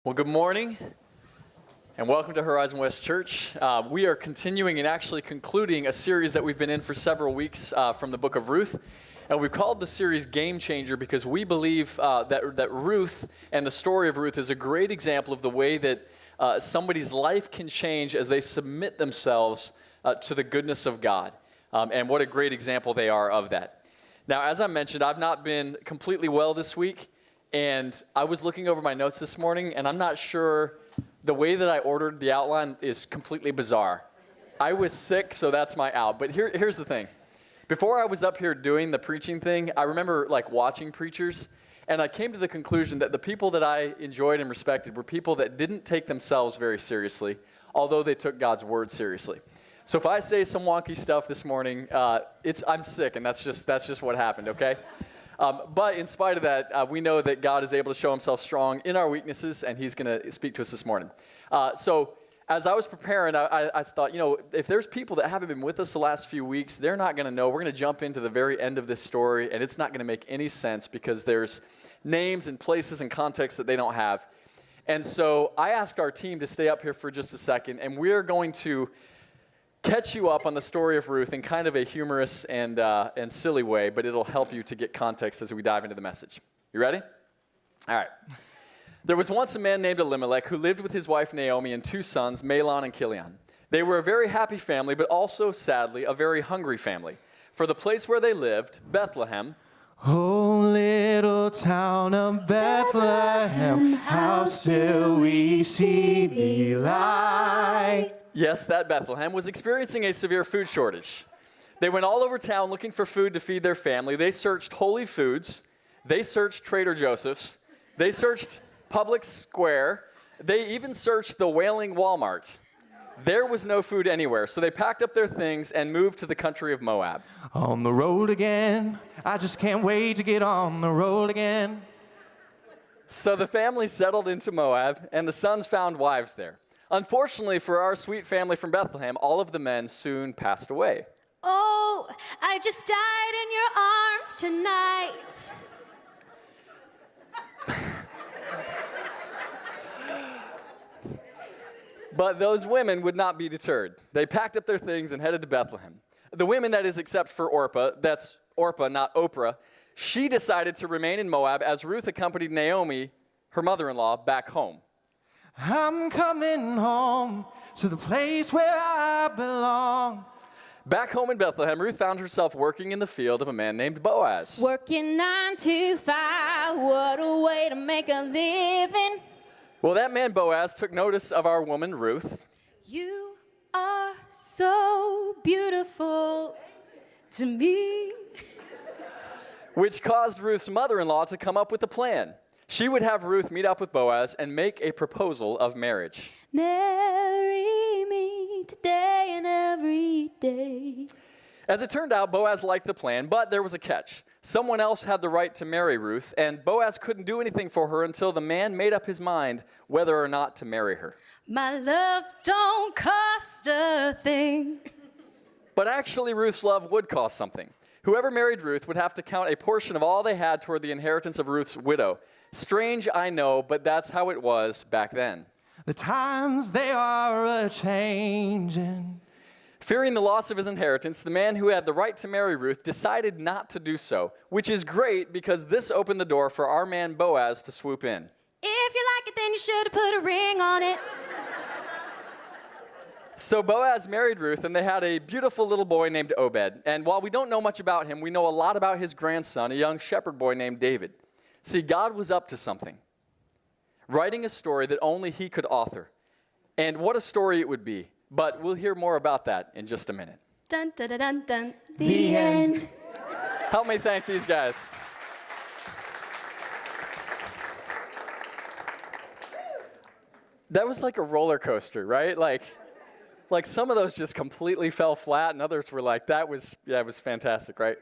Well, good morning, and welcome to Horizon West Church. We are continuing and actually concluding a series that we've been in for several weeks from the book of Ruth. And we've called the series Gamechanger because we believe that Ruth and the story of Ruth is a great example of the way that somebody's life can change as they submit themselves to the goodness of God. And what a great example they are of that. Now, as I mentioned, I've not been completely well this week. And I was looking over my notes this morning, and I'm not sure the way that I ordered the outline is completely bizarre. I was sick, so that's my out. But here's the thing. Before I was up here doing the preaching thing, I remember watching preachers, and I came to the conclusion that the people that I enjoyed and respected were people that didn't take themselves very seriously, although they took God's word seriously. So if I say some wonky stuff this morning, I'm sick, and that's just what happened, okay? But in spite of that, we know that God is able to show himself strong in our weaknesses, and he's going to speak to us this morning. So as I was preparing, I thought, if there's people that haven't been with us the last few weeks, they're not going to know. We're going to jump into the very end of this story, and it's not going to make any sense because there's names and places and context that they don't have. And so I asked our team to stay up here for just a second, and we're going to catch you up on the story of Ruth in kind of a humorous and silly way, but it'll help you to get context as we dive into the message. You ready? All right. There was once a man named Elimelech who lived with his wife Naomi and two sons, Mahlon and Chilion. They were a very happy family, but also, sadly, a very hungry family. For the place where they lived, Bethlehem, oh, little town of Bethlehem, how still we see thee lie. Yes, that Bethlehem was experiencing a severe food shortage. They went all over town looking for food to feed their family. They searched Wholly Foods. They searched Trader Joseph's. They searched Public Square. They even searched the Wailing Walmart. There was no food anywhere, so they packed up their things and moved to the country of Moab. On the road again, I just can't wait to get on the road again. So the family settled into Moab, and the sons found wives there. Unfortunately for our sweet family from Bethlehem, all of the men soon passed away. Oh, I just died in your arms tonight. But those women would not be deterred. They packed up their things and headed to Bethlehem. The women, that is, except for Orpah, that's Orpah, not Oprah, she decided to remain in Moab as Ruth accompanied Naomi, her mother-in-law, back home. I'm coming home to the place where I belong. Back home in Bethlehem, Ruth found herself working in the field of a man named Boaz. Working 9 to 5, what a way to make a living. Well, that man Boaz took notice of our woman Ruth. You are so beautiful to me. Which caused Ruth's mother-in-law to come up with a plan. She would have Ruth meet up with Boaz and make a proposal of marriage. Marry me today and every day. As it turned out, Boaz liked the plan, but there was a catch. Someone else had the right to marry Ruth, and Boaz couldn't do anything for her until the man made up his mind whether or not to marry her. My love don't cost a thing. But actually, Ruth's love would cost something. Whoever married Ruth would have to count a portion of all they had toward the inheritance of Ruth's widow. Strange, I know, but that's how it was back then. The times they are a-changin'. Fearing the loss of his inheritance, the man who had the right to marry Ruth decided not to do so, which is great because this opened the door for our man Boaz to swoop in. If you like it, then you should have put a ring on it. So Boaz married Ruth, and they had a beautiful little boy named Obed. And while we don't know much about him, we know a lot about his grandson, a young shepherd boy named David. See, God was up to something, writing a story that only he could author. And what a story it would be. But we'll hear more about that in just a minute. Dun, dun, dun, dun, dun. The end. Help me thank these guys. That was like a roller coaster, right? Like some of those just completely fell flat, and others were like, it was fantastic, right?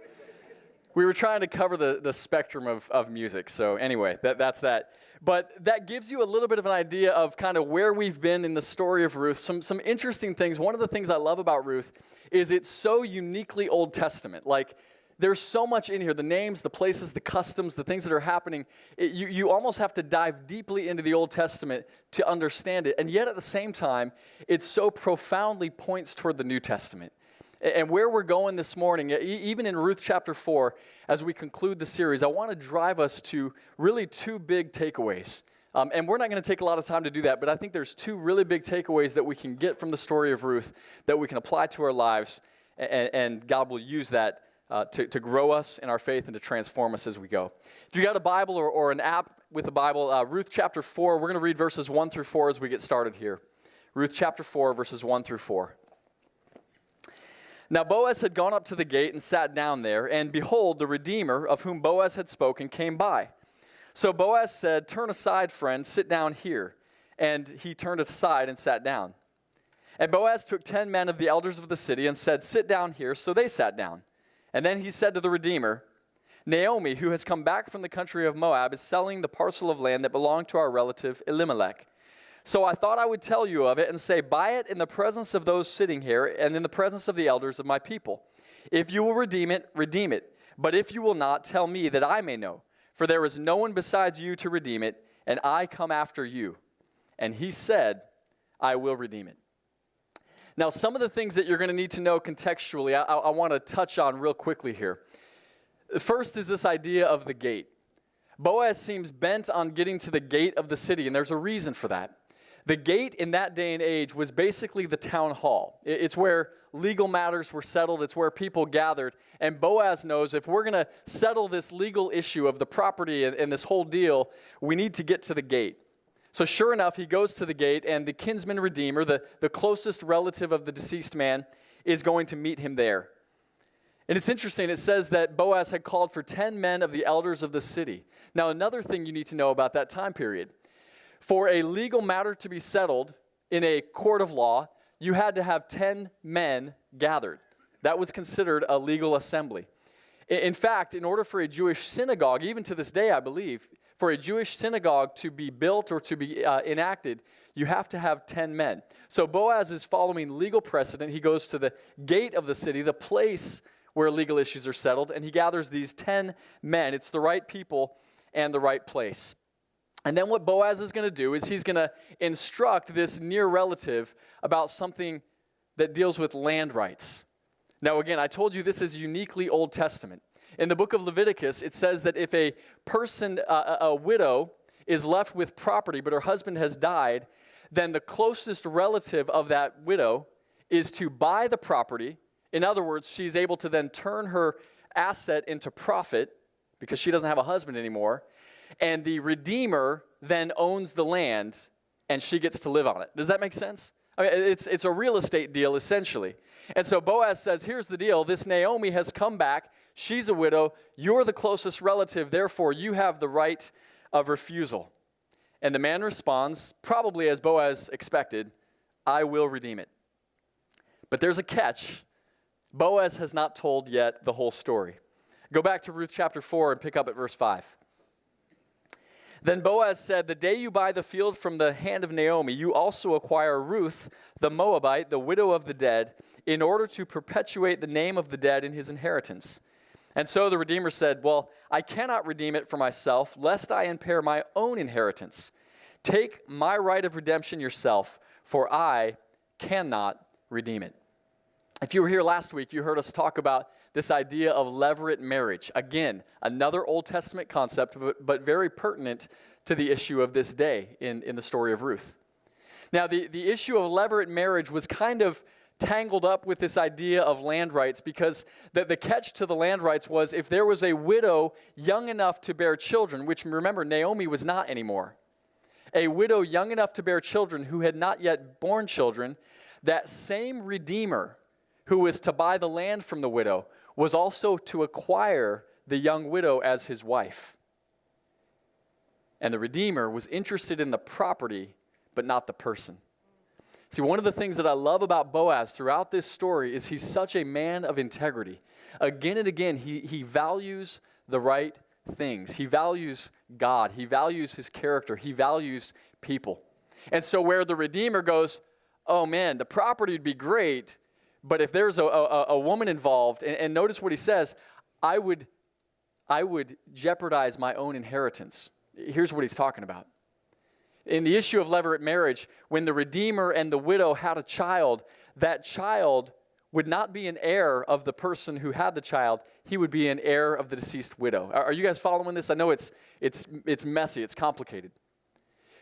We were trying to cover the spectrum of music. So anyway, that's that. But that gives you a little bit of an idea of kind of where we've been in the story of Ruth. Some interesting things. One of the things I love about Ruth is it's so uniquely Old Testament. Like, there's so much in here, the names, the places, the customs, the things that are happening. You almost have to dive deeply into the Old Testament to understand it. And yet at the same time, it so profoundly points toward the New Testament. And where we're going this morning, even in Ruth chapter 4, as we conclude the series, I want to drive us to really two big takeaways. And we're not going to take a lot of time to do that, but I think there's two really big takeaways that we can get from the story of Ruth that we can apply to our lives, and God will use that to grow us in our faith and to transform us as we go. If you got a Bible or an app with a Bible, Ruth chapter 4, we're going to read verses 1 through 4 as we get started here. Ruth chapter 4, verses 1 through 4. Now Boaz had gone up to the gate and sat down there, and behold, the Redeemer of whom Boaz had spoken came by. So Boaz said, "Turn aside, friend, sit down here." And he turned aside and sat down. And Boaz took 10 men of the elders of the city and said, "Sit down here." So they sat down. And then he said to the Redeemer, "Naomi, who has come back from the country of Moab, is selling the parcel of land that belonged to our relative Elimelech. So I thought I would tell you of it and say, buy it in the presence of those sitting here and in the presence of the elders of my people. If you will redeem it, redeem it. But if you will not, tell me that I may know. For there is no one besides you to redeem it, and I come after you." And he said, "I will redeem it." Now, some of the things that you're going to need to know contextually, I want to touch on real quickly here. First is this idea of the gate. Boaz seems bent on getting to the gate of the city, and there's a reason for that. The gate in that day and age was basically the town hall. It's where legal matters were settled. It's where people gathered. And Boaz knows if we're going to settle this legal issue of the property and this whole deal, we need to get to the gate. So sure enough, he goes to the gate, and the kinsman redeemer, the closest relative of the deceased man, is going to meet him there. And it's interesting, it says that Boaz had called for 10 men of the elders of the city. Now, another thing you need to know about that time period. For a legal matter to be settled in a court of law, you had to have 10 men gathered. That was considered a legal assembly. In fact, in order for a Jewish synagogue, even to this day, I believe, for a Jewish synagogue to be built or to be enacted, you have to have 10 men. So Boaz is following legal precedent. He goes to the gate of the city, the place where legal issues are settled, and he gathers these 10 men. It's the right people and the right place. And then what Boaz is going to do is he's going to instruct this near relative about something that deals with land rights. Now again, I told you this is uniquely Old Testament. In the book of Leviticus, it says that if a person, a widow, is left with property, but her husband has died, then the closest relative of that widow is to buy the property. In other words, she's able to then turn her asset into profit because she doesn't have a husband anymore. And the redeemer then owns the land, and she gets to live on it. Does that make sense? I mean, it's a real estate deal, essentially. And so Boaz says, here's the deal. This Naomi has come back. She's a widow. You're the closest relative. Therefore, you have the right of refusal. And the man responds, probably as Boaz expected, "I will redeem it." But there's a catch. Boaz has not told yet the whole story. Go back to Ruth chapter 4 and pick up at verse 5. Then Boaz said, "The day you buy the field from the hand of Naomi, you also acquire Ruth, the Moabite, the widow of the dead, in order to perpetuate the name of the dead in his inheritance." And so the Redeemer said, "Well, I cannot redeem it for myself, lest I impair my own inheritance. Take my right of redemption yourself, for I cannot redeem it." If you were here last week, you heard us talk about this idea of levirate marriage. Again, another Old Testament concept, but very pertinent to the issue of this day in the story of Ruth. Now, the issue of levirate marriage was kind of tangled up with this idea of land rights, because the catch to the land rights was if there was a widow young enough to bear children, which remember Naomi was not anymore, a widow young enough to bear children who had not yet borne children, that same redeemer who was to buy the land from the widow was also to acquire the young widow as his wife. And the redeemer was interested in the property, but not the person. See, one of the things that I love about Boaz throughout this story is he's such a man of integrity. Again and again, he values the right things. He values God. He values his character. He values people. And so where the Redeemer goes, oh man, the property would be great, but if there's a woman involved, and notice what he says, I would jeopardize my own inheritance. Here's what he's talking about. In the issue of levirate marriage, when the Redeemer and the widow had a child, that child would not be an heir of the person who had the child. He would be an heir of the deceased widow. Are you guys following this? I know it's messy, it's complicated.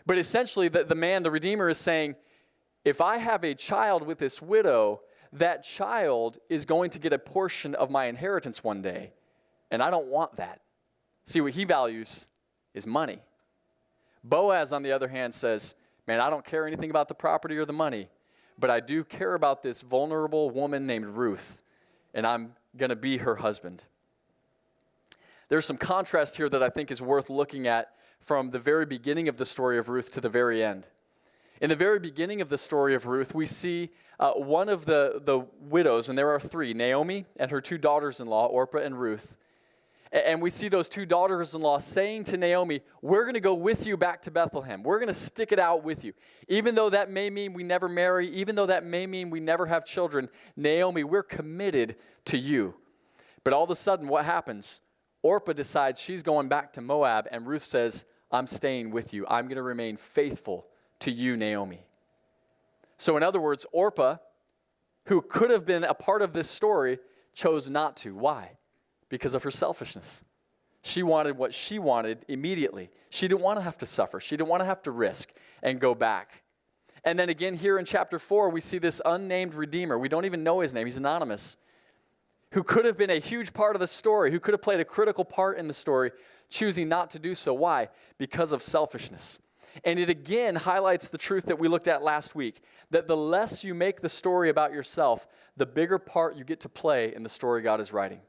But essentially, the man, the Redeemer, is saying, if I have a child with this widow, that child is going to get a portion of my inheritance one day, and I don't want that. See, what he values is money. Boaz, on the other hand, says, man, I don't care anything about the property or the money, but I do care about this vulnerable woman named Ruth, and I'm going to be her husband. There's some contrast here that I think is worth looking at from the very beginning of the story of Ruth to the very end. In the very beginning of the story of Ruth, we see one of the widows, and there are three, Naomi and her two daughters-in-law, Orpah and Ruth. And we see those two daughters-in-law saying to Naomi, we're going to go with you back to Bethlehem. We're going to stick it out with you. Even though that may mean we never marry, even though that may mean we never have children, Naomi, we're committed to you. But all of a sudden, what happens? Orpah decides she's going back to Moab, and Ruth says, I'm staying with you. I'm going to remain faithful to you, Naomi. So in other words, Orpah, who could have been a part of this story, chose not to. Why? Because of her selfishness. She wanted what she wanted immediately. She didn't want to have to suffer. She didn't want to have to risk and go back. And then again here in chapter 4, we see this unnamed Redeemer. We don't even know his name. He's anonymous. Who could have been a huge part of the story, who could have played a critical part in the story, choosing not to do so. Why? Because of selfishness. And it again highlights the truth that we looked at last week, that the less you make the story about yourself, the bigger part you get to play in the story God is writing.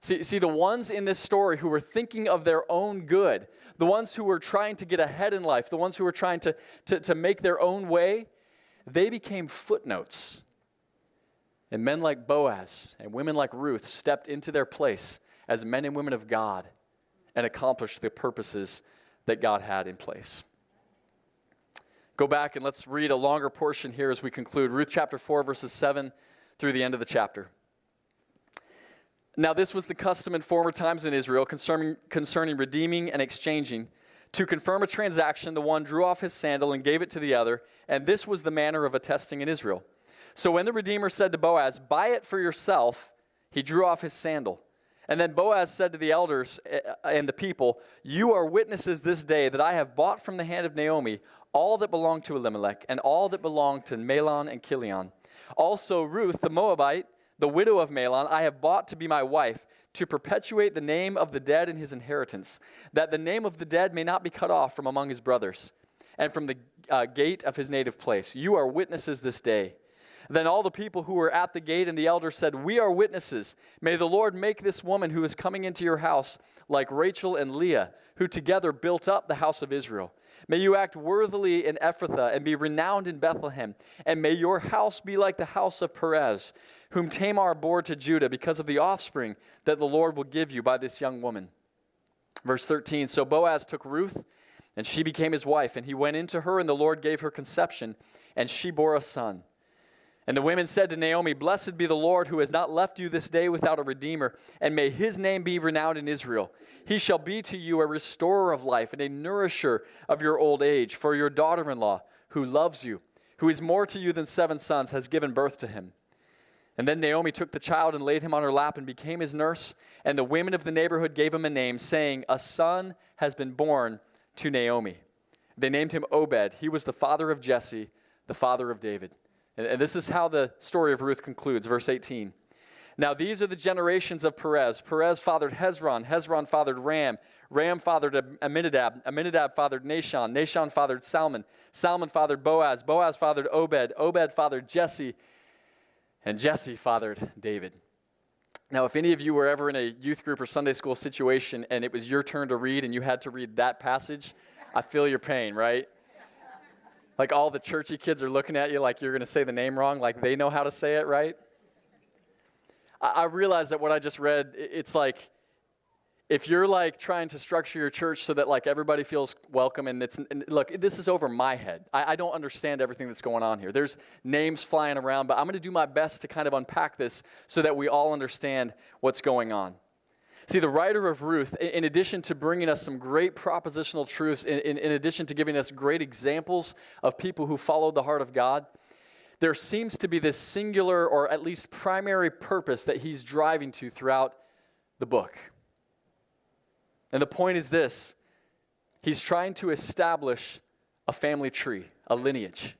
See, the ones in this story who were thinking of their own good, the ones who were trying to get ahead in life, the ones who were trying to make their own way, they became footnotes. And men like Boaz and women like Ruth stepped into their place as men and women of God and accomplished the purposes that God had in place. Go back and let's read a longer portion here as we conclude. Ruth chapter 4, verses 7 through the end of the chapter. Now this was the custom in former times in Israel concerning redeeming and exchanging. To confirm a transaction, the one drew off his sandal and gave it to the other, and this was the manner of attesting in Israel. So when the Redeemer said to Boaz, buy it for yourself, he drew off his sandal. And then Boaz said to the elders and the people, you are witnesses this day that I have bought from the hand of Naomi all that belonged to Elimelech and all that belonged to Mahlon and Chilion. Also Ruth, the Moabite, the widow of Mahlon, I have bought to be my wife, to perpetuate the name of the dead in his inheritance, that the name of the dead may not be cut off from among his brothers, and from the gate of his native place. You are witnesses this day. Then all the people who were at the gate and the elders said, we are witnesses. May the Lord make this woman who is coming into your house like Rachel and Leah, who together built up the house of Israel. May you act worthily in Ephrathah and be renowned in Bethlehem. And may your house be like the house of Perez, whom Tamar bore to Judah because of the offspring that the Lord will give you by this young woman. Verse 13, so Boaz took Ruth, and she became his wife. And he went into her, and the Lord gave her conception, and she bore a son. And the women said to Naomi, blessed be the Lord who has not left you this day without a redeemer, and may his name be renowned in Israel. He shall be to you a restorer of life and a nourisher of your old age. For your daughter-in-law, who loves you, who is more to you than 7 sons, has given birth to him. And then Naomi took the child and laid him on her lap and became his nurse. And the women of the neighborhood gave him a name, saying, a son has been born to Naomi. They named him Obed. He was the father of Jesse, the father of David. And this is how the story of Ruth concludes, verse 18. Now these are the generations of Perez. Perez fathered Hezron. Hezron fathered Ram. Ram fathered Amminadab. Amminadab fathered Nahshon. Nahshon fathered Salmon. Salmon fathered Boaz. Boaz fathered Obed. Obed fathered Jesse. And Jesse fathered David. Now, if any of you were ever in a youth group or Sunday school situation and it was your turn to read and you had to read that passage, I feel your pain, right? Like all the churchy kids are looking at you like you're going to say the name wrong, like they know how to say it, right? I realize that what I just read, it's like, If you're like trying to structure your church so that like everybody feels welcome and look, this is over my head. I don't understand everything that's going on here. There's names flying around, but I'm going to do my best to kind of unpack this so that we all understand what's going on. See, the writer of Ruth, in addition to bringing us some great propositional truths, in addition to giving us great examples of people who followed the heart of God, there seems to be this singular or at least primary purpose that he's driving to throughout the book. And the point is this: he's trying to establish a family tree, a lineage.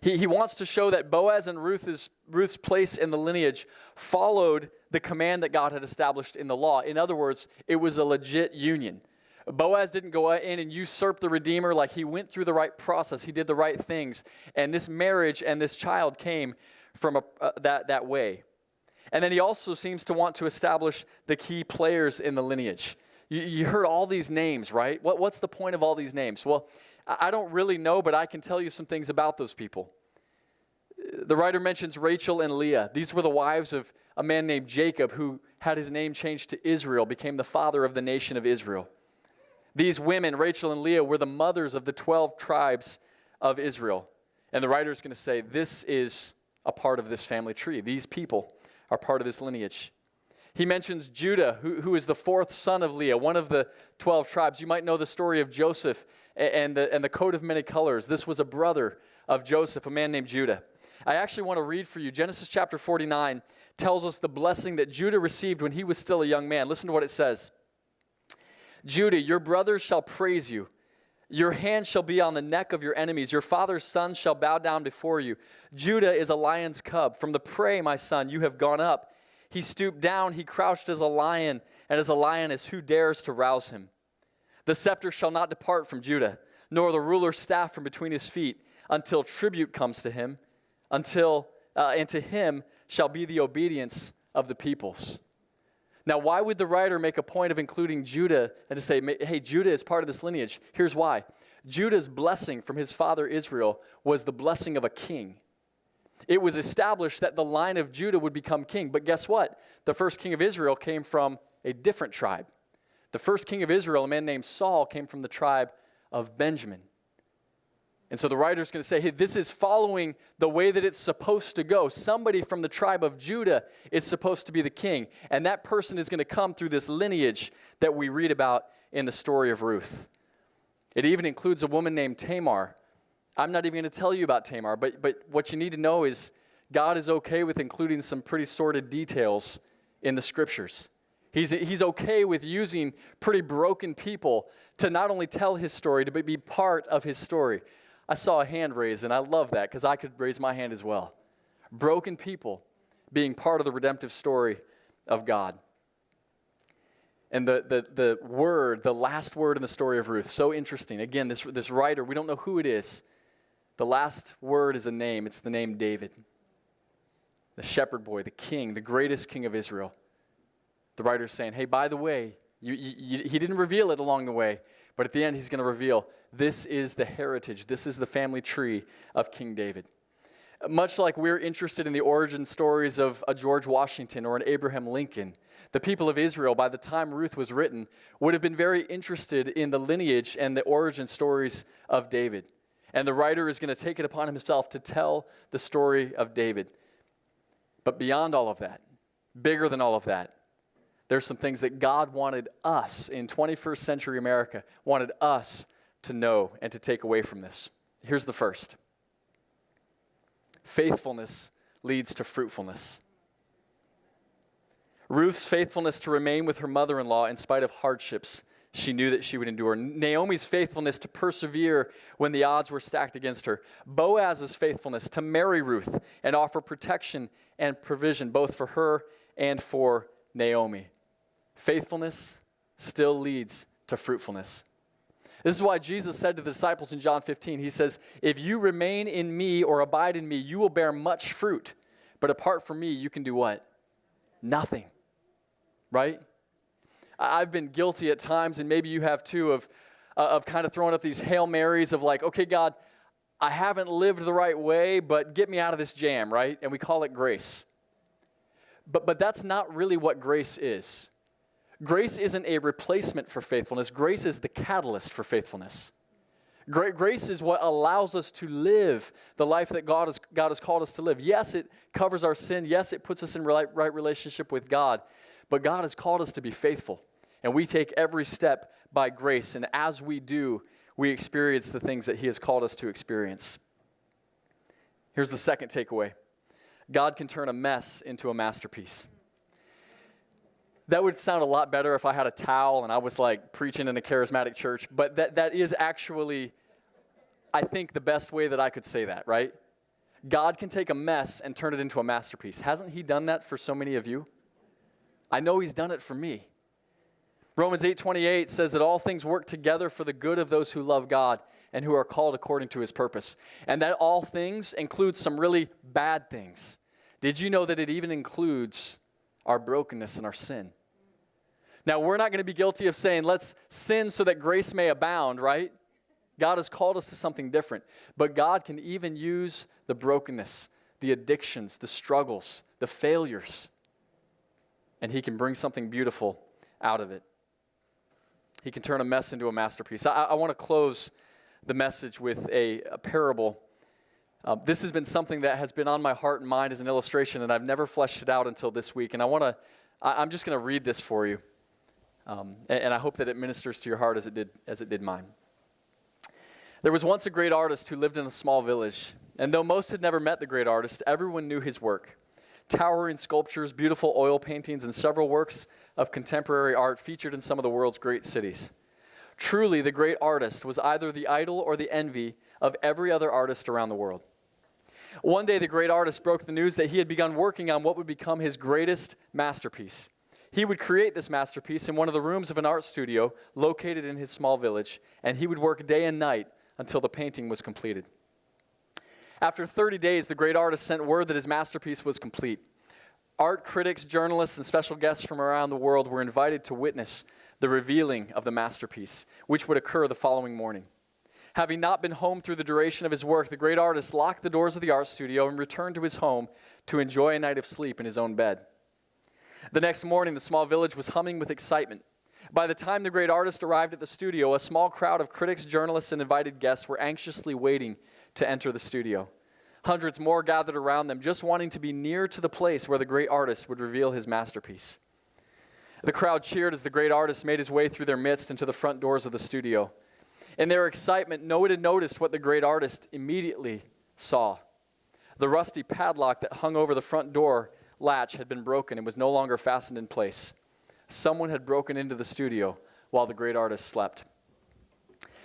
He wants to show that Boaz and Ruth's place in the lineage followed the command that God had established in the law. In other words, it was a legit union. Boaz didn't go in and usurp the Redeemer. Like, he went through the right process. He did the right things. And this marriage and this child came from that way. And then he also seems to want to establish the key players in the lineage. You heard all these names, right? What's the point of all these names? Well, I don't really know, but I can tell you some things about those people. The writer mentions Rachel and Leah. These were the wives of a man named Jacob, who had his name changed to Israel, became the father of the nation of Israel. These women, Rachel and Leah, were the mothers of the 12 tribes of Israel. And the writer is going to say, this is a part of this family tree. These people are part of this lineage. He mentions Judah, who is the fourth son of Leah, one of the 12 tribes. You might know the story of Joseph and the coat of many colors. This was a brother of Joseph, a man named Judah. I actually want to read for you. Genesis chapter 49 tells us the blessing that Judah received when he was still a young man. Listen to what it says. Judah, your brothers shall praise you. Your hand shall be on the neck of your enemies. Your father's sons shall bow down before you. Judah is a lion's cub. From the prey, my son, you have gone up. He stooped down. He crouched as a lion, and as a lioness, who dares to rouse him? The scepter shall not depart from Judah, nor the ruler's staff from between his feet, until tribute comes to him, and to him shall be the obedience of the peoples. Now, why would the writer make a point of including Judah and to say, hey, Judah is part of this lineage? Here's why. Judah's blessing from his father Israel was the blessing of a king. It was established that the line of Judah would become king. But guess what? The first king of Israel came from a different tribe. The first king of Israel, a man named Saul, came from the tribe of Benjamin. And so the writer's going to say, hey, this is following the way that it's supposed to go. Somebody from the tribe of Judah is supposed to be the king. And that person is going to come through this lineage that we read about in the story of Ruth. It even includes a woman named Tamar. I'm not even going to tell you about Tamar, but what you need to know is God is okay with including some pretty sordid details in the scriptures. He's okay with using pretty broken people to not only tell his story, but be part of his story. I saw a hand raised, and I love that because I could raise my hand as well. Broken people being part of the redemptive story of God. And the word, the last word in the story of Ruth, so interesting. Again, this writer, we don't know who it is. The last word is a name. It's the name David. The shepherd boy, the king, the greatest king of Israel. The writer's saying, hey, by the way, he didn't reveal it along the way, but at the end he's going to reveal this is the heritage, this is the family tree of King David. Much like we're interested in the origin stories of a George Washington or an Abraham Lincoln, the people of Israel, by the time Ruth was written, would have been very interested in the lineage and the origin stories of David. And the writer is going to take it upon himself to tell the story of David. But beyond all of that, bigger than all of that, there's some things that God wanted us in 21st century America, wanted us to know and to take away from this. Here's the first. Faithfulness leads to fruitfulness. Ruth's faithfulness to remain with her mother-in-law in spite of hardships she knew that she would endure. Naomi's faithfulness to persevere when the odds were stacked against her. Boaz's faithfulness to marry Ruth and offer protection and provision both for her and for Naomi. Faithfulness still leads to fruitfulness. This is why Jesus said to the disciples in John 15, he says, if you remain in me or abide in me, you will bear much fruit. But apart from me, you can do what? Nothing. Right? I've been guilty at times, and maybe you have too, of kind of throwing up these Hail Marys of like, okay, God, I haven't lived the right way, but get me out of this jam, right? And we call it grace. But that's not really what grace is. Grace isn't a replacement for faithfulness. Grace is the catalyst for faithfulness. Grace is what allows us to live the life that God has called us to live. Yes, it covers our sin. Yes, it puts us in right relationship with God. But God has called us to be faithful. And we take every step by grace. And as we do, we experience the things that He has called us to experience. Here's the second takeaway. God can turn a mess into a masterpiece. That would sound a lot better if I had a towel and I was like preaching in a charismatic church. But that is actually, I think, the best way that I could say that, right? God can take a mess and turn it into a masterpiece. Hasn't He done that for so many of you? I know He's done it for me. Romans 8:28 says that all things work together for the good of those who love God and who are called according to His purpose. And that all things includes some really bad things. Did you know that it even includes our brokenness and our sin? Now, we're not going to be guilty of saying, let's sin so that grace may abound, right? God has called us to something different. But God can even use the brokenness, the addictions, the struggles, the failures, and He can bring something beautiful out of it. He can turn a mess into a masterpiece. I want to close the message with a parable. This has been something that has been on my heart and mind as an illustration, and I've never fleshed it out until this week. And I'm just going to read this for you. And I hope that it ministers to your heart as it did mine. There was once a great artist who lived in a small village. And though most had never met the great artist, everyone knew his work. Towering sculptures, beautiful oil paintings, and several works of contemporary art featured in some of the world's great cities. Truly, the great artist was either the idol or the envy of every other artist around the world. One day, the great artist broke the news that he had begun working on what would become his greatest masterpiece. He would create this masterpiece in one of the rooms of an art studio located in his small village, and he would work day and night until the painting was completed. After 30 days, the great artist sent word that his masterpiece was complete. Art critics, journalists, and special guests from around the world were invited to witness the revealing of the masterpiece, which would occur the following morning. Having not been home through the duration of his work, the great artist locked the doors of the art studio and returned to his home to enjoy a night of sleep in his own bed. The next morning, the small village was humming with excitement. By the time the great artist arrived at the studio, a small crowd of critics, journalists, and invited guests were anxiously waiting to enter the studio. Hundreds more gathered around them, just wanting to be near to the place where the great artist would reveal his masterpiece. The crowd cheered as the great artist made his way through their midst into the front doors of the studio. In their excitement, no one had noticed what the great artist immediately saw. The rusty padlock that hung over the front door latch had been broken and was no longer fastened in place. Someone had broken into the studio while the great artist slept.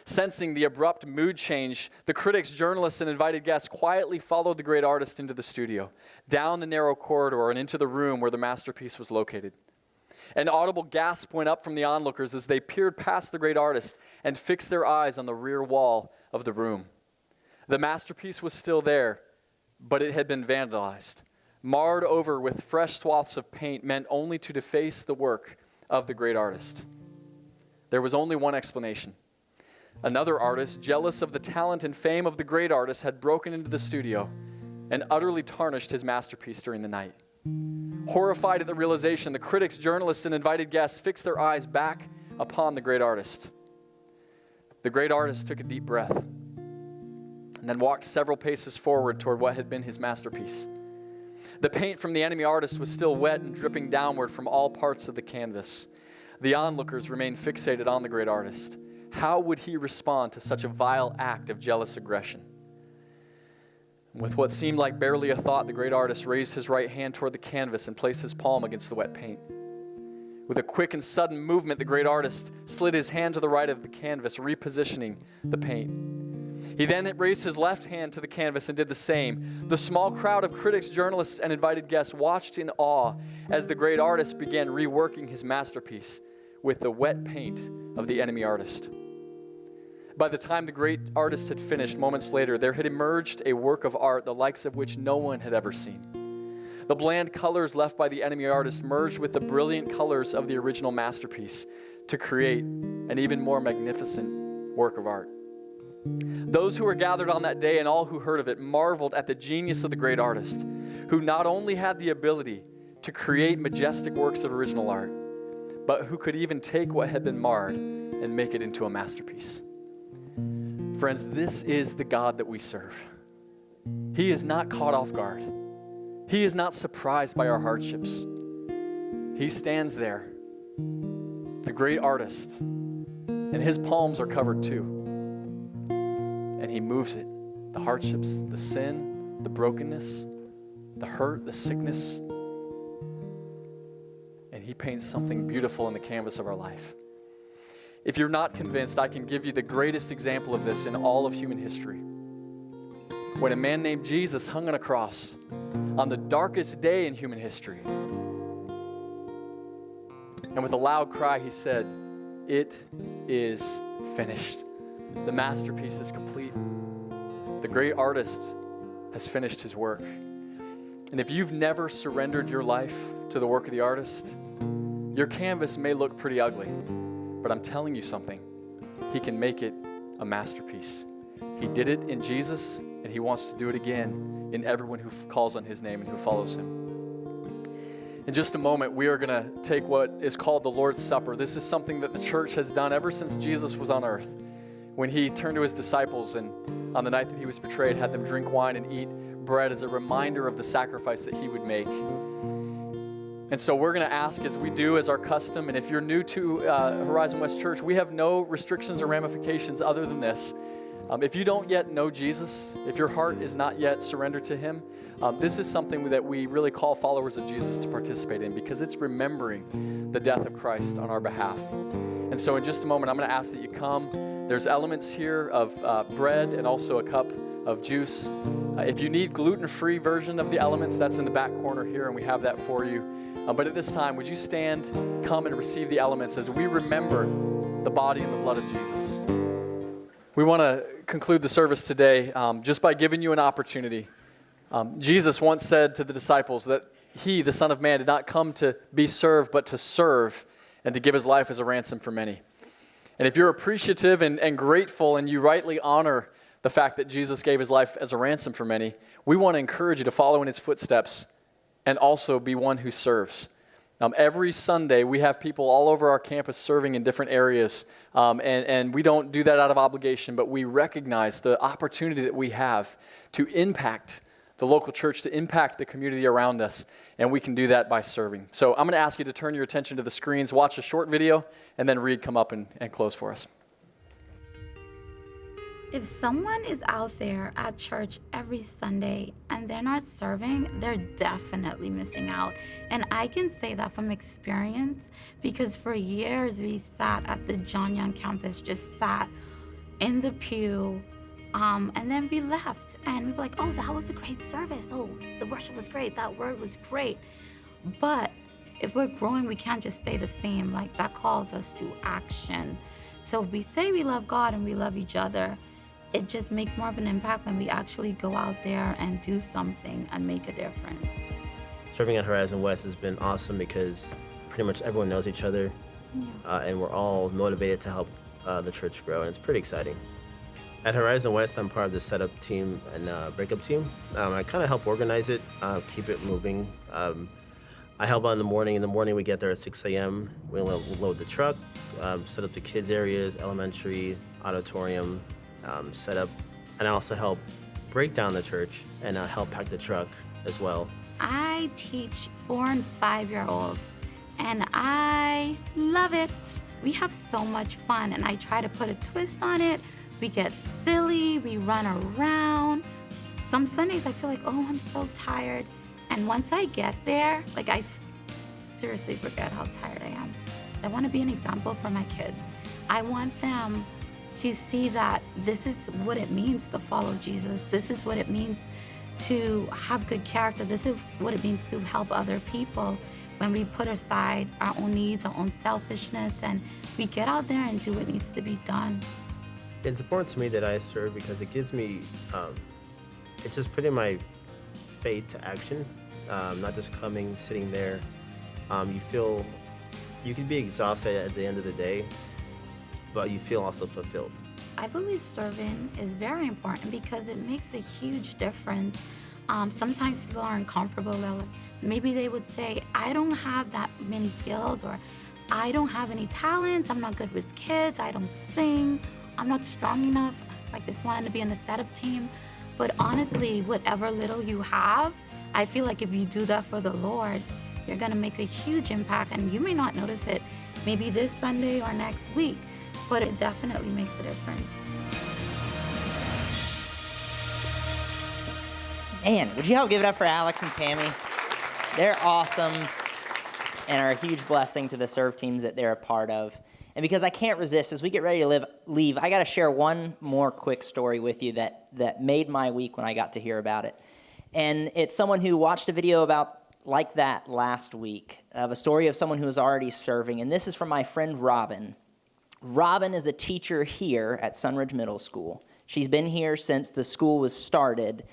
Sensing the abrupt mood change, the critics, journalists, and invited guests quietly followed the great artist into the studio, down the narrow corridor and into the room where the masterpiece was located. An audible gasp went up from the onlookers as they peered past the great artist and fixed their eyes on the rear wall of the room. The masterpiece was still there, but it had been vandalized, marred over with fresh swaths of paint meant only to deface the work of the great artist. There was only one explanation. Another artist, jealous of the talent and fame of the great artist, had broken into the studio and utterly tarnished his masterpiece during the night. Horrified at the realization, the critics, journalists, and invited guests fixed their eyes back upon the great artist. The great artist took a deep breath and then walked several paces forward toward what had been his masterpiece. The paint from the enemy artist was still wet and dripping downward from all parts of the canvas. The onlookers remained fixated on the great artist. How would he respond to such a vile act of jealous aggression? With what seemed like barely a thought, the great artist raised his right hand toward the canvas and placed his palm against the wet paint. With a quick and sudden movement, the great artist slid his hand to the right of the canvas, repositioning the paint. He then raised his left hand to the canvas and did the same. The small crowd of critics, journalists, and invited guests watched in awe as the great artist began reworking his masterpiece with the wet paint of the enemy artist. By the time the great artist had finished, moments later, there had emerged a work of art the likes of which no one had ever seen. The bland colors left by the enemy artist merged with the brilliant colors of the original masterpiece to create an even more magnificent work of art. Those who were gathered on that day and all who heard of it marveled at the genius of the great artist, who not only had the ability to create majestic works of original art, but who could even take what had been marred and make it into a masterpiece. Friends, this is the God that we serve. He is not caught off guard. He is not surprised by our hardships. He stands there, the great artist, and his palms are covered too. And he moves it, the hardships, the sin, the brokenness, the hurt, the sickness, and he paints something beautiful in the canvas of our life. If you're not convinced, I can give you the greatest example of this in all of human history. When a man named Jesus hung on a cross on the darkest day in human history, and with a loud cry, he said, "It is finished." The masterpiece is complete. The great artist has finished his work. And if you've never surrendered your life to the work of the artist, your canvas may look pretty ugly, but I'm telling you something. He can make it a masterpiece. He did it in Jesus, and he wants to do it again in everyone who calls on his name and who follows him. In just a moment, we are going to take what is called the Lord's Supper. This is something that the church has done ever since Jesus was on earth. When he turned to his disciples and on the night that he was betrayed, had them drink wine and eat bread as a reminder of the sacrifice that he would make. And so we're going to ask, as we do as our custom, and if you're new to Horizon West Church, we have no restrictions or ramifications other than this. If you don't yet know Jesus, if your heart is not yet surrendered to him, this is something that we really call followers of Jesus to participate in, because it's remembering the death of Christ on our behalf. And so in just a moment, I'm going to ask that you come. There's elements here of bread and also a cup of juice. If you need gluten-free version of the elements, that's in the back corner here, and we have that for you. But at this time, would you stand, come and receive the elements as we remember the body and the blood of Jesus. We want to conclude the service today just by giving you an opportunity. Jesus once said to the disciples that he, the Son of Man, did not come to be served, but to serve and to give his life as a ransom for many. And if you're appreciative and grateful and you rightly honor the fact that Jesus gave his life as a ransom for many, we want to encourage you to follow in his footsteps and also be one who serves. Every Sunday, we have people all over our campus serving in different areas, and we don't do that out of obligation, but we recognize the opportunity that we have to impact the local church, to impact the community around us, and we can do that by serving. So I'm going to ask you to turn your attention to the screens, watch a short video, and then Reed come up and close for us. If someone is out there at church every Sunday and they're not serving, they're definitely missing out. And I can say that from experience, because for years we sat at the John Young campus, just sat in the pew, and then we left and we were like, oh, that was a great service. Oh, the worship was great. That word was great. But if we're growing, we can't just stay the same. Like, that calls us to action. So if we say we love God and we love each other, it just makes more of an impact when we actually go out there and do something and make a difference. Serving at Horizon West has been awesome because pretty much everyone knows each other, and we're all motivated to help the church grow, and it's pretty exciting. At Horizon West, I'm part of the setup team and breakup team. I kind of help organize it, keep it moving. I help out in the morning. In the morning, we get there at 6 a.m. We'll load the truck, set up the kids' areas, elementary, auditorium, set up, and I also help break down the church and help pack the truck as well. I teach 4- and 5-year-olds, and I love it. We have so much fun, and I try to put a twist on it. We get silly, we run around. Some Sundays I feel like, oh, I'm so tired. And once I get there, like, I seriously forget how tired I am. I want to be an example for my kids. I want them to see that this is what it means to follow Jesus. This is what it means to have good character. This is what it means to help other people when we put aside our own needs, our own selfishness, and we get out there and do what needs to be done. It's important to me that I serve because it gives me, it's just putting my faith to action, not just coming, sitting there. You can be exhausted at the end of the day, but you feel also fulfilled. I believe serving is very important because it makes a huge difference. Sometimes people are uncomfortable. Maybe they would say, I don't have that many skills, or I don't have any talents. I'm not good with kids. I don't sing. I'm not strong enough like this one to be in the setup team. But honestly, whatever little you have, I feel like if you do that for the Lord, you're gonna make a huge impact, and you may not notice it maybe this Sunday or next week, but it definitely makes a difference. Man, would you help give it up for Alex and Tammy? They're awesome and are a huge blessing to the serve teams that they're a part of. And because I can't resist, as we get ready to leave, I got to share one more quick story with you that made my week when I got to hear about it. And it's someone who watched a video about like that last week of a story of someone who was already serving. And this is from my friend Robin. Robin is a teacher here at Sunridge Middle School. She's been here since the school was started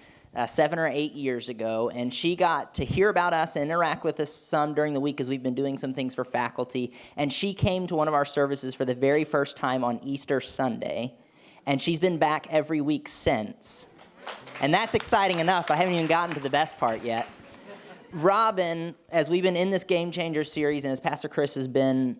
7 or 8 years ago, and she got to hear about us and interact with us some during the week as we've been doing some things for faculty. And she came to one of our services for the very first time on Easter Sunday, and she's been back every week since. And that's exciting enough. I haven't even gotten to the best part yet. Robin, as we've been in this Gamechanger series, and as Pastor Chris has been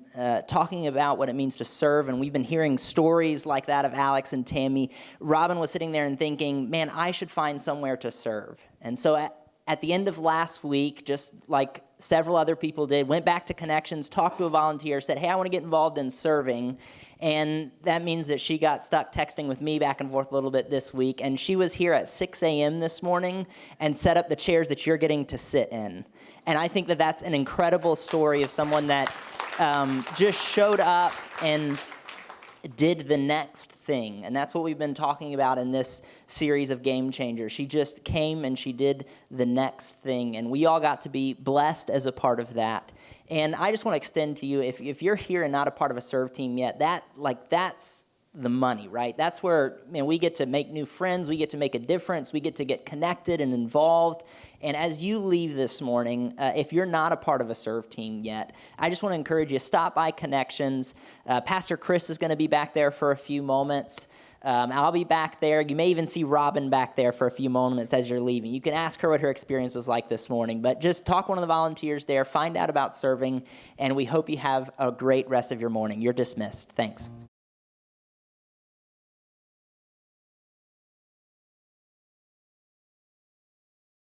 talking about what it means to serve, and we've been hearing stories like that of Alex and Tammy, Robin was sitting there and thinking, man, I should find somewhere to serve. And so at the end of last week, just like several other people did, went back to Connections, talked to a volunteer, said, hey, I want to get involved in serving. And that means that she got stuck texting with me back and forth a little bit this week. And she was here at 6 a.m. this morning and set up the chairs that you're getting to sit in. And I think that that's an incredible story of someone that just showed up and did the next thing. And that's what we've been talking about in this series of Gamechanger. She just came and she did the next thing. And we all got to be blessed as a part of that. And I just want to extend to you, if you're here and not a part of a serve team yet, that's the money, right? That's where, man, we get to make new friends, we get to make a difference, we get to get connected and involved. And as you leave this morning, if you're not a part of a serve team yet, I just want to encourage you, stop by Connections. Pastor Chris is going to be back there for a few moments. I'll be back there. You may even see Robin back there for a few moments as you're leaving. You can ask her what her experience was like this morning, but just talk to one of the volunteers there, find out about serving, and we hope you have a great rest of your morning. You're dismissed. Thanks.